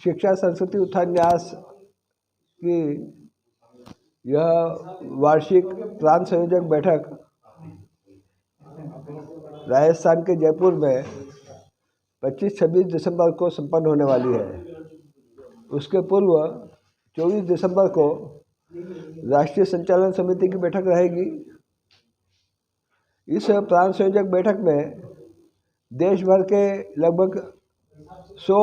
शिक्षा संस्कृति उत्थान न्यास की यह वार्षिक प्रांत संयोजक बैठक राजस्थान के जयपुर में 25-26 दिसंबर को संपन्न होने वाली है। उसके पूर्व 24 दिसंबर को राष्ट्रीय संचालन समिति की बैठक रहेगी। इस प्रांत संयोजक बैठक में देश भर के लगभग 100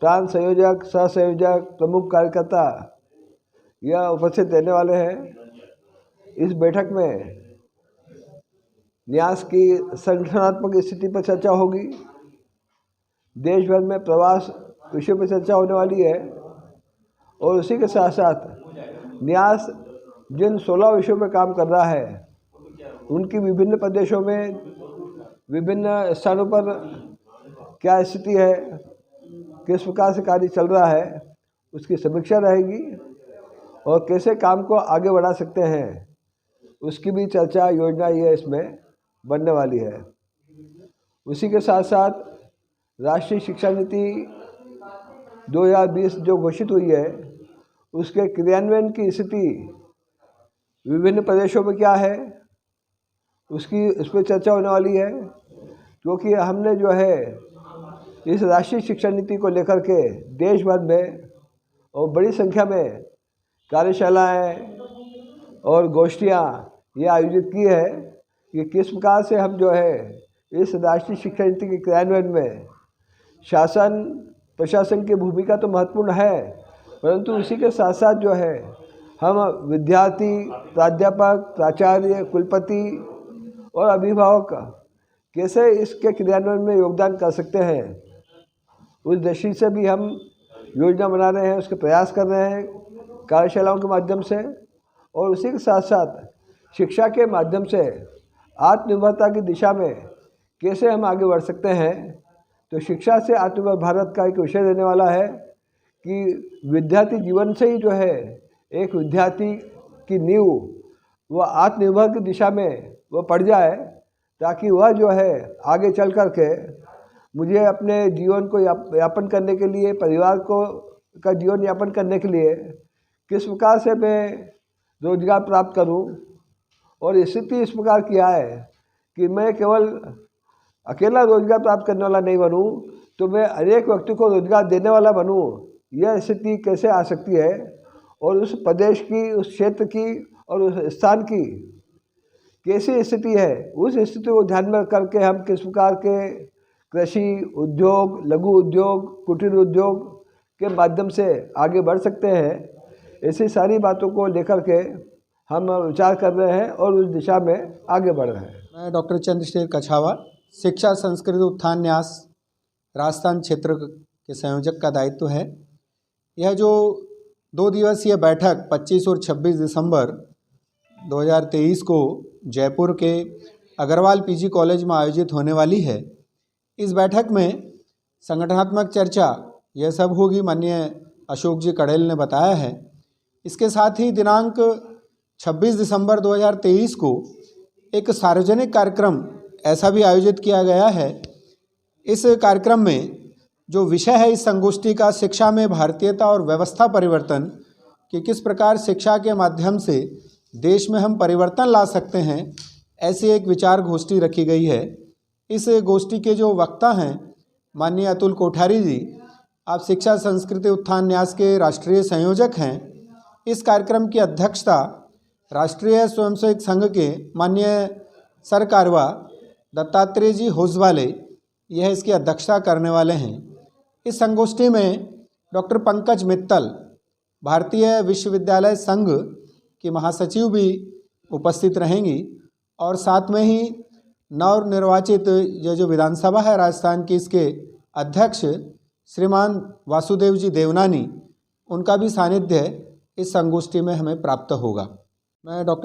प्रांत संयोजक, सह संयोजक, प्रमुख कार्यकर्ता यह उपस्थित रहने वाले हैं। इस बैठक में न्यास की संगठनात्मक स्थिति पर चर्चा होगी। देश भर में प्रवास विषय पर चर्चा होने वाली है और उसी के साथ साथ न्यास जिन 16 विषयों पर काम कर रहा है उनकी विभिन्न प्रदेशों में, विभिन्न स्थानों पर क्या स्थिति है, किस प्रकार से कार्य चल रहा है, उसकी समीक्षा रहेगी और कैसे काम को आगे बढ़ा सकते हैं उसकी भी चर्चा, योजना ये इसमें बनने वाली है। उसी के साथ साथ राष्ट्रीय शिक्षा नीति 2020 जो घोषित हुई है उसके क्रियान्वयन की स्थिति विभिन्न प्रदेशों में क्या है उस पर चर्चा होने वाली है, क्योंकि हमने जो है इस राष्ट्रीय शिक्षा नीति को लेकर के देश भर में और बड़ी संख्या में कार्यशालाएं और गोष्ठियां ये आयोजित की है कि किस प्रकार से हम जो है इस राष्ट्रीय शिक्षा नीति के क्रियान्वयन में शासन प्रशासन की भूमिका तो महत्वपूर्ण है, परंतु उसी के साथ साथ जो है हम विद्यार्थी, प्राध्यापक, प्राचार्य, कुलपति और अभिभावक कैसे इसके क्रियान्वयन में योगदान कर सकते हैं, उस दृष्टि से भी हम योजना बना रहे हैं, उसके प्रयास कर रहे हैं कार्यशालाओं के माध्यम से। और उसी के साथ साथ शिक्षा के माध्यम से आत्मनिर्भरता की दिशा में कैसे हम आगे बढ़ सकते हैं, तो शिक्षा से आत्मनिर्भर भारत का एक विषय रहने वाला है कि विद्यार्थी जीवन से ही जो है एक विद्यार्थी की नींव वह आत्मनिर्भर की दिशा में वह पड़ जाए, ताकि वह जो है आगे चल कर के मुझे अपने जीवन को यापन करने के लिए, परिवार को का जीवन यापन करने के लिए किस प्रकार से मैं रोजगार प्राप्त करूं। और स्थिति इस प्रकार की है कि मैं केवल अकेला रोजगार प्राप्त करने वाला नहीं बनूं, तो मैं अनेक व्यक्ति को रोजगार देने वाला बनूं। यह स्थिति कैसे आ सकती है और उस प्रदेश की, उस क्षेत्र की और उस स्थान की कैसी स्थिति है, उस स्थिति को ध्यान में करके हम किस प्रकार के कृषि उद्योग, लघु उद्योग, कुटीर उद्योग के माध्यम से आगे बढ़ सकते हैं, ऐसी सारी बातों को लेकर के हम विचार कर रहे हैं और उस दिशा में आगे बढ़ रहे हैं। मैं डॉक्टर चंद्रशेखर कछावा, शिक्षा संस्कृति उत्थान न्यास राजस्थान क्षेत्र के संयोजक का दायित्व है। यह जो 2 दिवसीय बैठक 25 और 26 दिसंबर 2023 को जयपुर के अग्रवाल पीजी कॉलेज में आयोजित होने वाली है, इस बैठक में संगठनात्मक चर्चा यह सब होगी, माननीय अशोक जी कड़ेल ने बताया है। इसके साथ ही दिनांक 26 दिसंबर 2023 को एक सार्वजनिक कार्यक्रम ऐसा भी आयोजित किया गया है। इस कार्यक्रम में जो विषय है इस संगोष्ठी का, शिक्षा में भारतीयता और व्यवस्था परिवर्तन, कि किस प्रकार शिक्षा के माध्यम से देश में हम परिवर्तन ला सकते हैं, ऐसी एक विचार गोष्ठी रखी गई है। इस गोष्ठी के जो वक्ता हैं माननीय अतुल कोठारी जी, आप शिक्षा संस्कृति उत्थान न्यास के राष्ट्रीय संयोजक हैं। इस कार्यक्रम की अध्यक्षता राष्ट्रीय स्वयंसेवक संघ के माननीय सरकारवा दत्तात्रेय जी होसवाले, यह इसकी अध्यक्षता करने वाले हैं। इस संगोष्ठी में डॉक्टर पंकज मित्तल, भारतीय विश्वविद्यालय संघ की महासचिव भी उपस्थित रहेंगी और साथ में ही नवनिर्वाचित यह जो विधानसभा है राजस्थान की, इसके अध्यक्ष श्रीमान वासुदेव जी देवनानी, उनका भी सानिध्य इस संगोष्ठी में हमें प्राप्त होगा। मैं डॉक्टर